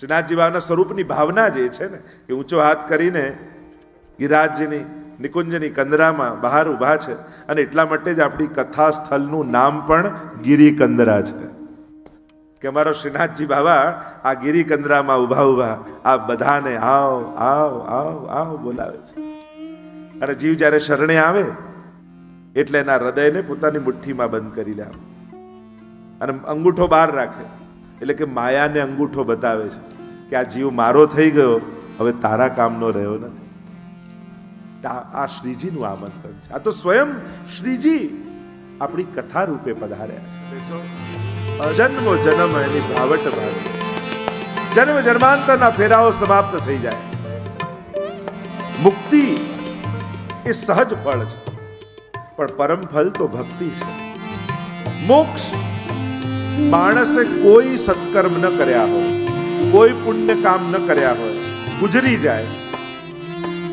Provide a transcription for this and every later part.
શ્રીનાથજી બાબાના સ્વરૂપની ભાવના જે છે ને કે ઊંચો હાથ કરીને ગિરિરાજજીની નિકુંજની કંદરામાં બહાર ઊભા છે. અને એટલા માટે જ આપણી કથા સ્થળનું નામ પણ ગિરિકંદરા છે કે અમારો શ્રીનાથજી બાબા આ ગિરિકંદરામાં ઊભા ઊભા આ બધાને આવ આવ આવ આવ બોલાવે છે. અને જીવ જ્યારે શરણે આવે એટલે એના હૃદયને પોતાની મુઠ્ઠીમાં બંધ કરી લે અને અંગૂઠો બહાર રાખે. એટલે કે માયાને અંગૂઠો બતાવે છે કે આ જીવ મારો થઈ ગયો, હવે તારા કામનો રહ્યો નથી. આ શ્રીજીનું આમંત્રણ છે. આ તો સ્વયં શ્રીજી આપણી કથા રૂપે પધાર્યા. અજન્મો જન્મ એની ભાવટ ભાવે, જન્મ જન્માંતરના ફેરાઓ સમાપ્ત થઈ જાય. મુક્તિ એ સહજ ફળ છે, પણ પરમ ફળ તો ભક્તિ છે. મોક્ષ માણસે કોઈ સત્કર્મ ન કર્યા હોય, કોઈ પુણ્ય કામ ન કર્યા હોય, ગુજરી જાય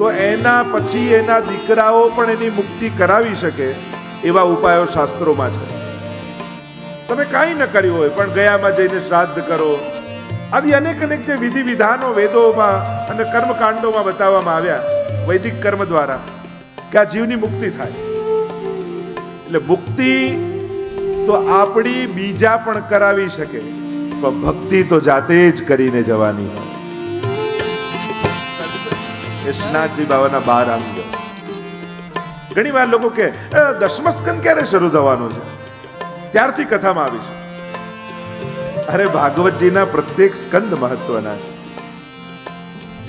તો એના પછી એના દીકરાઓ પણ એની મુક્તિ કરાવી શકે એવા ઉપાયો શાસ્ત્રોમાં છે. તમે કાંઈ ન કર્યું હોય પણ ગયામાં જઈને શ્રાદ્ધ કરો, આવી અનેક અનેક જે વિધિ વિધાનો વેદોમાં અને કર્મકાંડોમાં બતાવવામાં આવ્યા વૈદિક કર્મ દ્વારા કે આ જીવની મુક્તિ થાય. એટલે મુક્તિ તો આપણી બીજા પણ કરાવી શકે, પણ ભક્તિ તો જાતે જ કરીને જવાની હોય. શ્રીનાથજી બાબાના 12 અંગ. ઘણી વાર લોકો કે દસમો સ્કંદ ક્યારે શરૂ થવાનો છે, ત્યારથી કથામાં આવી છે. અરે ભાગવતજીના પ્રત્યેક સ્કંદ મહત્વના છે.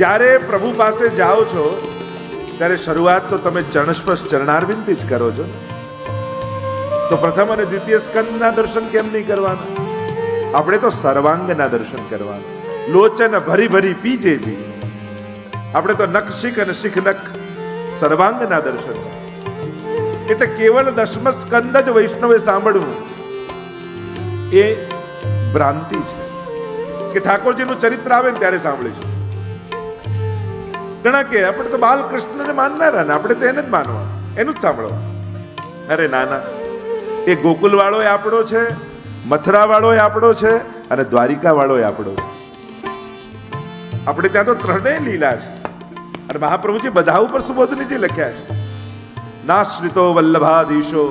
જ્યારે પ્રભુ પાસે જાઓ છો ત્યારે શરૂઆત તો તમે ચરણસ્પર્શ ચરણારવિંદથી જ કરો છો. તો પ્રથમ અને દ્વિતીય સ્કંદના દર્શન કેમ નહીં કરવાના? આપણે તો સર્વાંગના દર્શન કરવાના. લોચન ભરી ભરી પીજેજી. આપણે તો નખ શીખ અને શીખ નખ સર્વાંગના દર્શન. એટલે કેવલ દસમ સ્કંદ જ વૈષ્ણવે સાંભળવું એ ભ્રાંતિ છે કે ઠાકોરજીનું ચરિત્ર આવે ને ત્યારે સાંભળીશું. ઘણા કે આપણે તો બાલકૃષ્ણને માનનારા ને, આપણે તો એને જ માનવા, એનું જ સાંભળવા. અરે નાના, એ ગોકુલ વાળો આપણો છે, મથુરા વાળો આપણો છે અને દ્વારિકા વાળો આપણો છે. આપણે ત્યાં તો ત્રણેય લીલા છે. અને મહાપ્રભુજી બધા ઉપર સુબોધનીજી લખ્યા છે. નાશ્રિતો વલ્લભાધીશો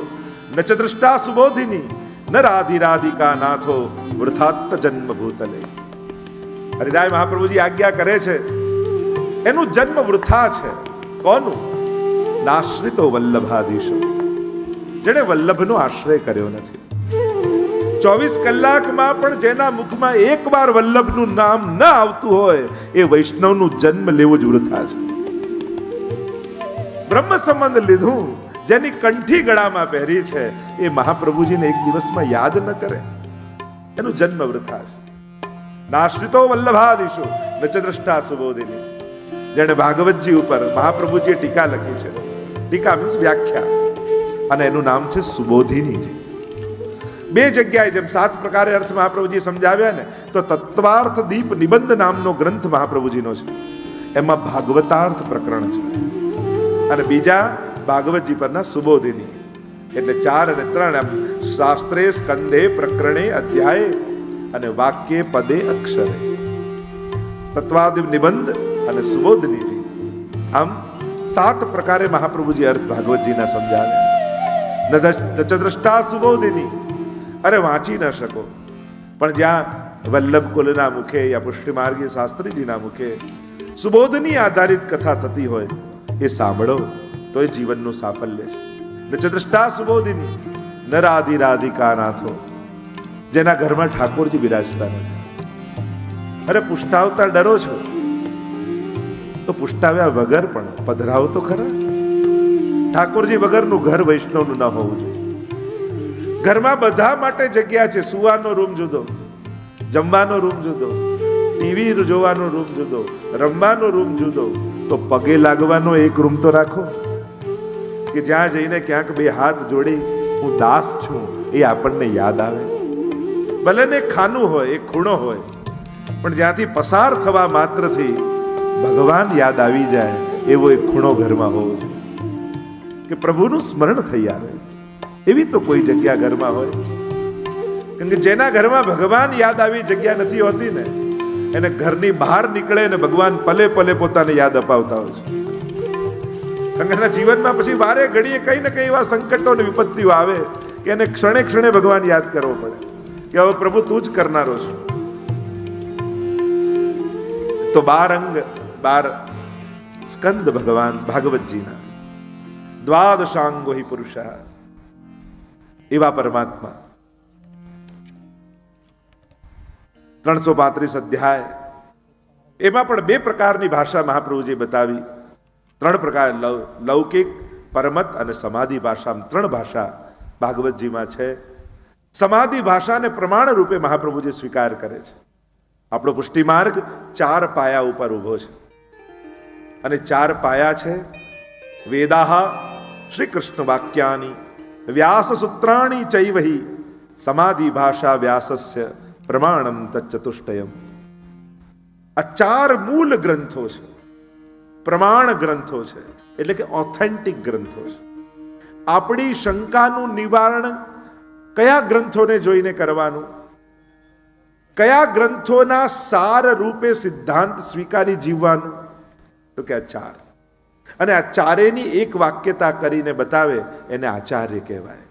ન ચ દૃષ્ટા સુબોધિની ન રાધિરાધિકા નાથો વૃથાત્ત જન્મ ભૂતલે. હરિરાય મહાપ્રભુજી આજ્ઞા કરે છે એનું જન્મ વૃથા છે. કોનું? નાશ્રિતો વલ્લભાધીશો, જેને વલ્લભનો આશ્રય કર્યો નથી. 24 કલાકમાં પણ જેના મુખમાં એક વાર વલ્લભનું નામ ન આવતું હોય એ વૈષ્ણવનું જન્મ લેવું જ વૃથા છે. બ્રહ્મ સંબંધ લીધું, જેની કંઠી ગળામાં પહેરી છે એ મહાપ્રભુજીને એક દિવસમાં યાદ ન કરે, એનું જન્મ વૃથા છે. નાશ્રિતો વલ્લભાધીશો ન ચ દ્રષ્ટા સુબોધિની. જેને ભાગવતજી ઉપર મહાપ્રભુજીએ ટીકા લખી છે, ટીકા મીન્સ વ્યાખ્યા, અને એનું નામ છે સુબોધિનીજી. 2 જગ્યાએ જેમ 7 પ્રકારે અર્થ મહાપ્રભુજી સમજાવ્યા ને, તો તત્વાર્થ દીપ નિબંધ નામનો ગ્રંથ મહાપ્રભુજીનો છે, એમાં ભાગવતાર્થ પ્રકરણ છે, અને બીજા ભાગવતજી પરના સુબોધિની. એટલે 4 અને 3 એમ શાસ્ત્રે સ્કંદે પ્રકરણે અધ્યાય અને વાક્ય પદે અક્ષરે. તત્વાદિપ નિબંધ અને સુબોધિનીજી, આમ 7 પ્રકારે મહાપ્રભુજી અર્થ ભાગવતજીના સમજાવ્યા. ન ચ દ્રષ્ટા સુબોધિની, અરે વાંચી ન શકો, પણ જ્યાં વલ્લભ કુલના મુખે યા પુષ્ટિમાર્ગી શાસ્ત્રીજીના મુખે સુબોધની આધારિત કથા થતી હોય એ સાંભળો તો એ જીવનનું સાફલ્ય છે. ન ચ દ્રષ્ટા સુબોધિની ન રાધિરાધિકા નાથો, જેના ઘરમાં ઠાકોરજી બિરાજતા નથી. અરે પુષ્ટાવતા ડરો છો તો પુષ્ટાવ્યા વગર પણ પધરાવો તો ખરા. ઠાકોરજી વગરનું ઘર વૈષ્ણવનું ન હોવું જોઈએ. ઘરમાં બધા માટે જગ્યા છે. સુવાનો રૂમ જુદો, જમવાનો રૂમ જુદો, ટીવી જોવાનો રૂમ જુદો, રમવાનો રૂમ જુદો, તો પગે લાગવાનો એક રૂમ તો રાખો કે જ્યાં જઈને ક્યાંક 2 હાથ જોડી હું દાસ છું એ આપણને યાદ આવે. ભલે ને ખાનું હોય, એક ખૂણો હોય, પણ જ્યાંથી પસાર થવા માત્રથી ભગવાન યાદ આવી જાય એવો એક ખૂણો ઘરમાં હોવો જોઈએ કે પ્રભુનું સ્મરણ થઈ આવે. એવી તો કોઈ જગ્યા ઘરમાં હોય. કેમ કે જેના ઘરમાં ભગવાન યાદ આવી જગ્યા નથી હોતી ને, એને ઘરની બહાર નીકળે ને ભગવાન પલે પલે પોતાને યાદ અપાવતા હોય છે. કારણ કે એના જીવનમાં પછી વારે ઘડીએ કઈ ને કઈ એવા સંકટો અને વિપત્તિઓ આવે કે એને ક્ષણે ક્ષણે ભગવાન યાદ કરવો પડે કે હવે પ્રભુ તું જ કરનારો છું. તો 12 સ્કંદ ભગવાન ભાગવતજીના દ્વાદશાંગો હિ પુરુષા, એવા પરમાત્મા 335 અધ્યાય, એમાં પણ 2 પ્રકારની ભાષા મહાપ્રભુજી બતાવી. 3 પ્રકાર, લૌકિક, પરમત અને સમાધિ ભાષા, 3 ભાષા ભાગવતજીમાં છે. સમાધિ ભાષાને પ્રમાણ રૂપે મહાપ્રભુજી સ્વીકાર કરે છે. આપણો પુષ્ટિ માર્ગ 4 પાયા ઉપર ઉભો છે અને 4 પાયા છે વેદાહ, શ્રી કૃષ્ણ વાક્યાની, વ્યાસ સૂત્રાણી ચૈવહી, સમાધિ ભાષા વ્યાસસ્ય પ્રમાણમ તચ્ચતુષ્ટયમ. આ 4 મૂળ ગ્રંથો છે, પ્રમાણ ગ્રંથો છે, એટલે કે ઓથેન્ટિક ગ્રંથો છે. આપણી શંકાનું નિવારણ કયા ગ્રંથોને જોઈને કરવાનું, કયા ગ્રંથોના સાર રૂપે સિદ્ધાંત સ્વીકારી જીવવાનું, તો કે આ 4. અને આ 4ની એક વાક્યતા કરીને બતાવે એને આચાર્ય કહેવાય.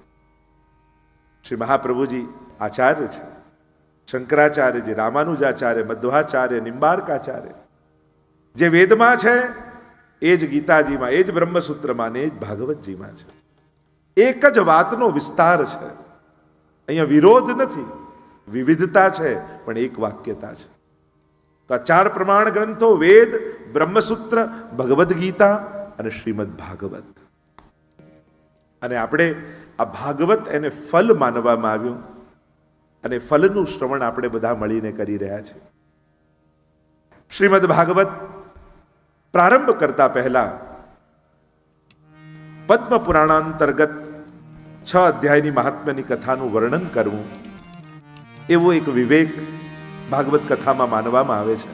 શ્રી મહાપ્રભુજી આચાર્ય છે. શંકરાચાર્યજી, રામાનુજાચાર્ય, મધ્વાચાર્ય, નિંબાર્કાચાર્ય, જે વેદમાં છે એ જ ગીતાજીમાં, એ જ બ્રહ્મસૂત્રમાં ને એ જ ભાગવતજીમાં છે. એક જ વાતનો વિસ્તાર છે. અહીંયા વિરોધ નથી, વિવિધતા છે, પણ એક વાક્યતા છે. તો આ 4 પ્રમાણ ગ્રંથો વેદ, બ્રહ્મસૂત્ર, ભગવદ્ ગીતા અને શ્રીમદ ભાગવત. અને આપણે આ ભાગવત એને ફલ માનવામાં આવ્યું અને ફલનું શ્રવણ આપણે બધા મળીને કરી રહ્યા છીએ. શ્રીમદ ભાગવત પ્રારંભ કરતા પહેલા પદ્મ પુરાણાંતર્ગત 6 અધ્યાયની મહાત્મ્યની કથાનું વર્ણન કરવું, એવો એક વિવેક ભાગવત કથામાં માનવામાં આવે છે.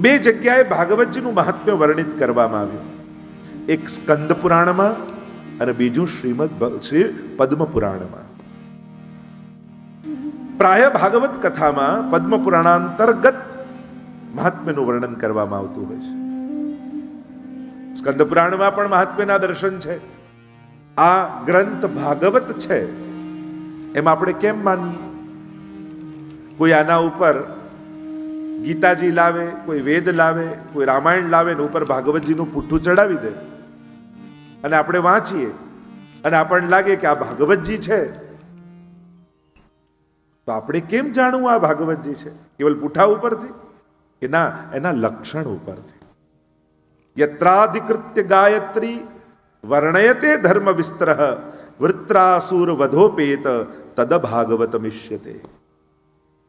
2 જગ્યાએ ભાગવતજીનું મહાત્મ્ય વર્ણિત કરવામાં આવ્યું, એક સ્કંદ પુરાણમાં અને બીજું શ્રી પદ્મ પુરાણમાં. પ્રાય ભાગવત કથામાં પદ્મ પુરાણાંતર્ગત મહાત્મ્યનું વર્ણન કરવામાં આવતું હોય છે. સ્કંદ પુરાણમાં પણ મહાત્મ્યના દર્શન છે. આ ગ્રંથ ભાગવત છે એમ આપણે કેમ માનીએ? કોઈ આના ઉપર ગીતાજી લાવે, કોઈ વેદ લાવે, કોઈ રામાયણ લાવે ને ઉપર ભાગવતજીનું પુઠ્ઠું ચડાવી દે અને આપણે વાંચીએ અને આપણને લાગે કે આ ભાગવતજી છે, તો આપણે કેમ જાણવું આ ભાગવતજી છે? કેવલ પુઠ્ઠા ઉપરથી કે ના, એના લક્ષણ ઉપરથી. યત્રાધિકૃત્ય ગાયત્રી વર્ણયતે ધર્મ વિસ્તરઃ વૃત્રાસુર વધોપેત તદ ભાગવતમિષ્યતે.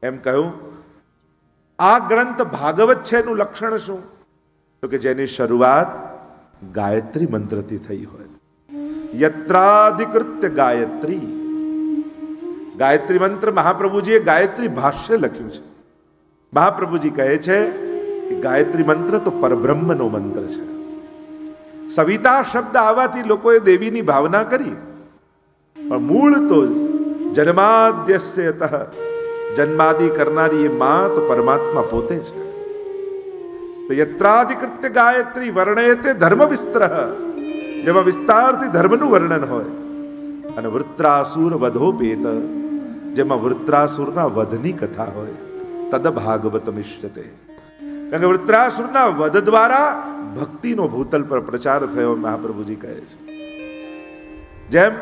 એમ કહ્યું, આ ગ્રંથ ભાગવત છે એનું લક્ષણ શું? તો કે જેની શરૂઆત ગાયત્રી મંત્રથી થઈ હોય. યત્રાધિકૃત્ય ગાયત્રી, ગાયત્રી મંત્ર મહાપ્રભુજીએ ગાયત્રી ભાષ્ય લખ્યું છે. મહાપ્રભુજી કહે છે કે ગાયત્રી મંત્ર તો પરબ્રહ્મનો મંત્ર છે. સવિતા શબ્દ આવવાથી લોકોએ દેવીની ભાવના કરી, પણ મૂળ તો જન્માદ્યસ્યતઃ, જન્માદિ કરનારી એ માં તો પરમાત્મા પોતે છે. તો યત્રાધિકૃત્ય ગાયત્રી વર્ણયતે ધર્મ વિસ્તરઃ, જેમાં વિસ્તારથી ધર્મનું વર્ણન હોય, અને વૃત્રાસુર વધોપેત, જેમાં વૃત્રાસુરના વધની કથા હોય, તદ ભાગવતમિષ્યતે. કારણ કે વૃત્રાસુરના વધ દ્વારા ભક્તિનો ભૂતલ પર પ્રચાર થયો, મહાપ્રભુજી કહે છે. જેમ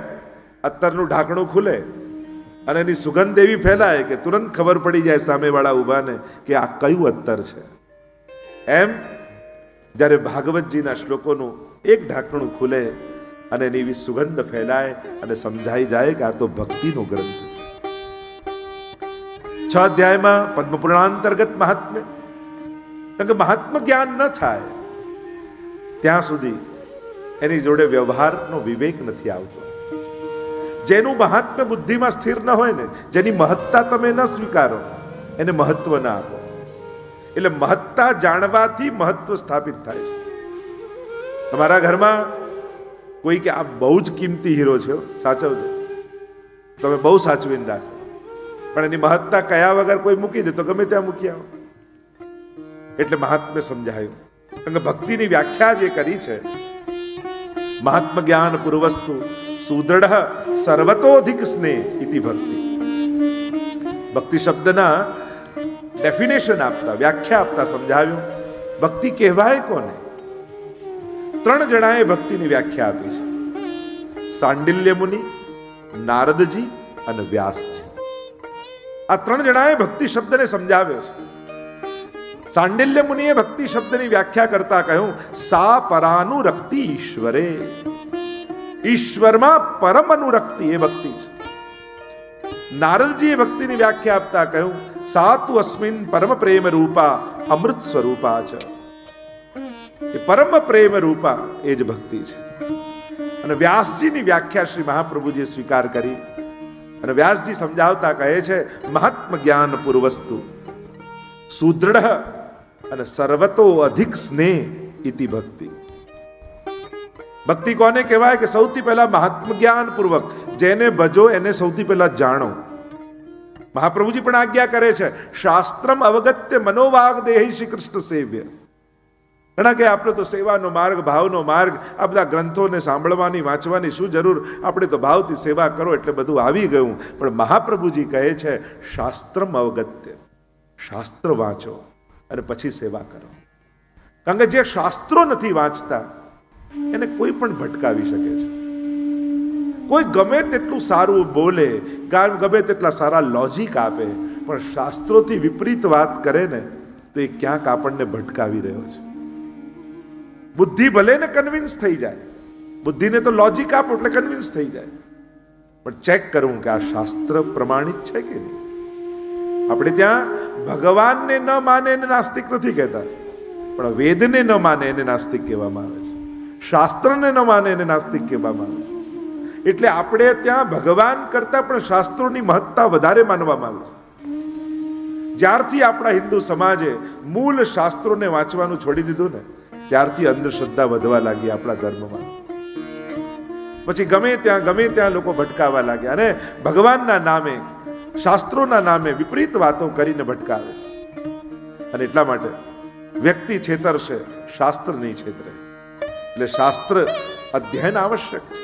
અત્તરનું ઢાંકણું ખુલે અને એની સુગંધ એવી ફેલાય કે તુરંત ખબર પડી જાય સામેવાળા ઊભાને કે આ કયું અત્તર છે, એમ જ્યારે ભાગવતજીના શ્લોકોનું એક ઢાંકણું ખુલે અને એની એવી સુગંધ ફેલાય અને સમજાઈ જાય કે આ તો ભક્તિનો ગ્રંથ છે. 6 અધ્યાયમાં પદ્મ પુરાણાંતર્ગત મહાત્મ્ય. કારણ કે મહાત્મ જ્ઞાન ન થાય ત્યાં સુધી એની જોડે વ્યવહારનો વિવેક નથી આવતો. જેનું મહાત્મ્ય બુદ્ધિમાં સ્થિર ન હોય ને, જેની મહત્તા તમે ન સ્વીકારો, એને મહત્વ ના આપો. એટલે મહત્તા જાણવાથી મહત્વ સ્થાપિત થાય છે. તમારા ઘરમાં કોઈ કે આ બહુ જ કિંમતી હીરો છે, સાચવજો, તમે બહુ સાચવીને રાખો. પણ એની મહત્તા કયા વગર કોઈ મૂકી દે તો ગમે ત્યાં મૂકી આવો. એટલે મહાત્મ્ય સમજાયું. કારણ કે ભક્તિની વ્યાખ્યા જે કરી છે, મહાત્મ જ્ઞાન પૂર્વસ્તુ સુદૃઢ સર્વતોધિક સ્નેહ ઇતિ ભક્તિ. ભક્તિ શબ્દના ડેફિનેશન આપતા, વ્યાખ્યા આપતા સમજાવ્યું ભક્તિ કહેવાય કોને. 3 જણાએ ભક્તિની વ્યાખ્યા આપી છે. સાંડિલ્ય મુનિ, નારદજી અને વ્યાસજી. આ 3 જણાએ ભક્તિ શબ્દને સમજાવ્યો છે. સાંડિલ્ય મુનિએ ભક્તિ શબ્દની વ્યાખ્યા કરતા કહ્યું, સા પરાનુરક્તિ ઈશ્વરે. ઈશ્વરમાં પરમ અનુરક્તિ એ ભક્તિ છે. નારદજીએ ભક્તિની વ્યાખ્યા આપતા કહ્યું, સાતુ અસ્મિન પરમ પ્રેમ રૂપા અમૃત સ્વરૂપા છે. એ પરમ પ્રેમ રૂપા એ જ ભક્તિ છે. અને વ્યાસજીની વ્યાખ્યા શ્રી મહાપ્રભુજીએ સ્વીકાર કરી. અને વ્યાસજી સમજાવતા કહે છે, મહાત્મ જ્ઞાન પૂર્વસ્તુ સુદૃઢ અને સર્વતો અધિક સ્નેહ ઇતિ ભક્તિ. ભક્તિ કોને કહેવાય કે સૌથી પહેલા મહાત્મ જ્ઞાન પૂર્વક જેને ભજો એને સૌથી પહેલા જાણો. મહાપ્રભુજી પણ આજ્ઞા કરે છે, શાસ્ત્રમ અવગત્ય મનોવાગ દેહી શ્રી કૃષ્ણ સેવ્ય. ઘણા કે આપણે તો સેવાનો માર્ગ, ભાવનો માર્ગ, આ બધા ગ્રંથોને સાંભળવાની, વાંચવાની શું જરૂર, આપણે તો ભાવથી સેવા કરો એટલે બધું આવી ગયું. પણ મહાપ્રભુજી કહે છે, શાસ્ત્રમ અવગત્ય, શાસ્ત્ર વાંચો અને પછી સેવા કરો. કારણ કે જે શાસ્ત્રો નથી વાંચતા એને કોઈ પણ ભટકાવી શકે છે. કોઈ ગમે તેટલું સારું બોલે, ગમે તેટલા સારા લોજિક આપે, પણ શાસ્ત્રોથી વિપરીત વાત કરે ને તો એ ક્યાંક આપણને ભટકાવી રહ્યો છે. બુદ્ધિ ભલે ને કન્વિન્સ થઈ જાય, બુદ્ધિને તો લોજિક આપો એટલે કન્વિન્સ થઈ જાય, પણ ચેક કરવું કે આ શાસ્ત્ર પ્રમાણિત છે કે નહીં. આપણે ત્યાં ભગવાનને ન માને એને નાસ્તિક નથી કહેતા, પણ વેદને ન માને એને નાસ્તિક કહેવામાં આવે છે. શાસ્ત્રને ન માને એને નાસ્તિક કહેવામાં આવે છે. એટલે આપણે ત્યાં ભગવાન કરતા પણ શાસ્ત્રોની મહત્તા વધારે માનવામાં આવે છે. જ્યારથી આપણા હિન્દુ સમાજે મૂળ શાસ્ત્રોને વાંચવાનું છોડી દીધું ને, ત્યારથી અંધશ્રદ્ધા વધવા લાગી આપણા ધર્મમાં. પછી ગમે ત્યાં લોકો ભટકાવા લાગ્યા અને ભગવાનના નામે, શાસ્ત્રોના નામે વિપરીત વાતો કરીને ભટકાવે છે. અને એટલા માટે વ્યક્તિ છેતરશે, શાસ્ત્ર નહીં છેતરે. એટલે શાસ્ત્ર અધ્યયન આવશ્યક છે.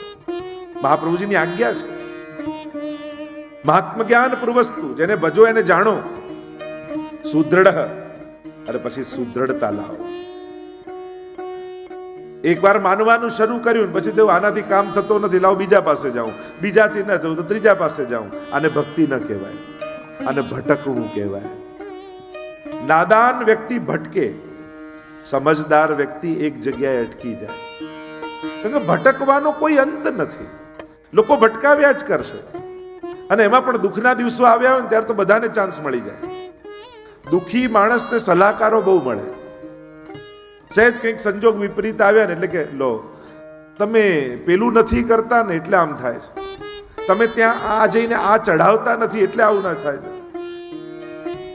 મહાપ્રભુજીની આજ્ઞા છે, મહાત્મ જ્ઞાન પૂર્વસ્તુ, જેને ભજો એને જાણો, સુદૃઢ અને પછી સુદૃઢતા લાવો. એકવાર માનવાનું શરૂ કર્યું પછી તેવું આનાથી કામ થતો નથી, લાવ બીજા પાસે જાઉં, બીજાથી ન થયું તો ત્રીજા પાસે જાઉં. આને ભક્તિ ન કહેવાય, આને ભટકવું કહેવાય. નાદાન વ્યક્તિ ભટકે, સમજદાર વ્યક્તિ એક જગ્યાએ અટકી જાય. કારણ કે ભટકવાનો કોઈ અંત નથી. લોકો ભટકાવ્યા જ કરશે. અને એમાં પણ દુઃખના દિવસો આવ્યા હોય ને ત્યારે તો બધાને ચાન્સ મળી જાય. દુઃખી માણસને સલાહકારો બહુ મળે. સહેજ કંઈક સંજોગ વિપરીત આવ્યા ને એટલે કે લો તમે પેલું નથી કરતા ને એટલે આમ થાય છે, તમે ત્યાં આ જઈને આ ચઢાવતા નથી એટલે આવું ના થાય છે,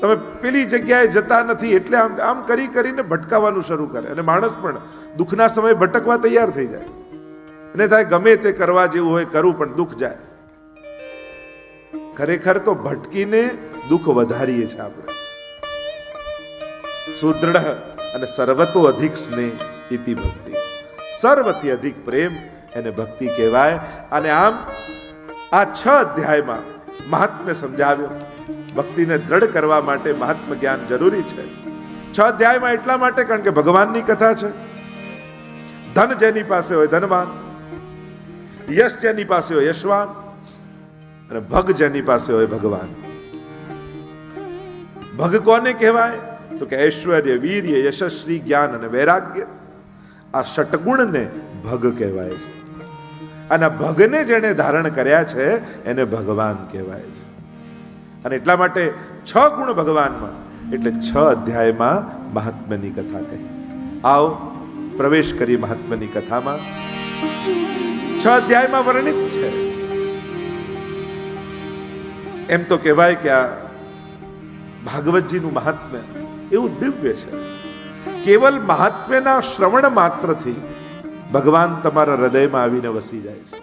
તમે પેલી જગ્યાએ જતા નથી એટલે આમ કરીને ભટકાવવાનું શરૂ કરે. અને માણસ પણ દુઃખના સમયે ભટકવા તૈયાર થઈ જાય. અને થાય ગમે તે કરવા જેવું હોય કરું પણ દુઃખ જાય. ખરેખર તો ભટકીને દુઃખ વધારીએ છીએ આપણે. સુદૃઢ અને સર્વતો અધિક સ્નેહ ઇતિ ભક્તિ. સર્વથી અધિક પ્રેમ એને ભક્તિ કહેવાય. અને આમ આ 6 અધ્યાયમાં મહાત્મ્ય સમજાવ્યો. ભક્તિને દ્રઢ કરવા માટે મહાત્મ જ્ઞાન જરૂરી છે. 6 અધ્યાયમાં એટલા માટે કારણ કે ભગવાનની કથા છે. ધન જેની પાસે હોય ધનવાન, યશ જેની પાસે હોય યશવાન, અને ભગ જેની પાસે હોય ભગવાન. ભગ કોને કહેવાય તો કે ઐશ્વર્ય, વીર્ય, યશસ્વી, જ્ઞાન અને વૈરાગ્ય. આ ષટગુણને ભગ કહેવાય છે. અને ભગને જેને ધારણ કર્યા છે એને ભગવાન કહેવાય છે. અને એટલા માટે 6 ગુણ ભગવાનમાં, એટલે 6 અધ્યાયમાં મહાત્મ્યની કથા કહી. આવો પ્રવેશ કરી મહાત્મ્યની કથામાં. 6 અધ્યાયમાં વર્ણિત છે. એમ તો કહેવાય કે આ ભાગવતજીનું મહાત્મ્ય એવું દિવ્ય છે. કેવલ મહાત્મ્યના શ્રવણ માત્રથી ભગવાન તમારા હૃદયમાં આવીને વસી જાય છે.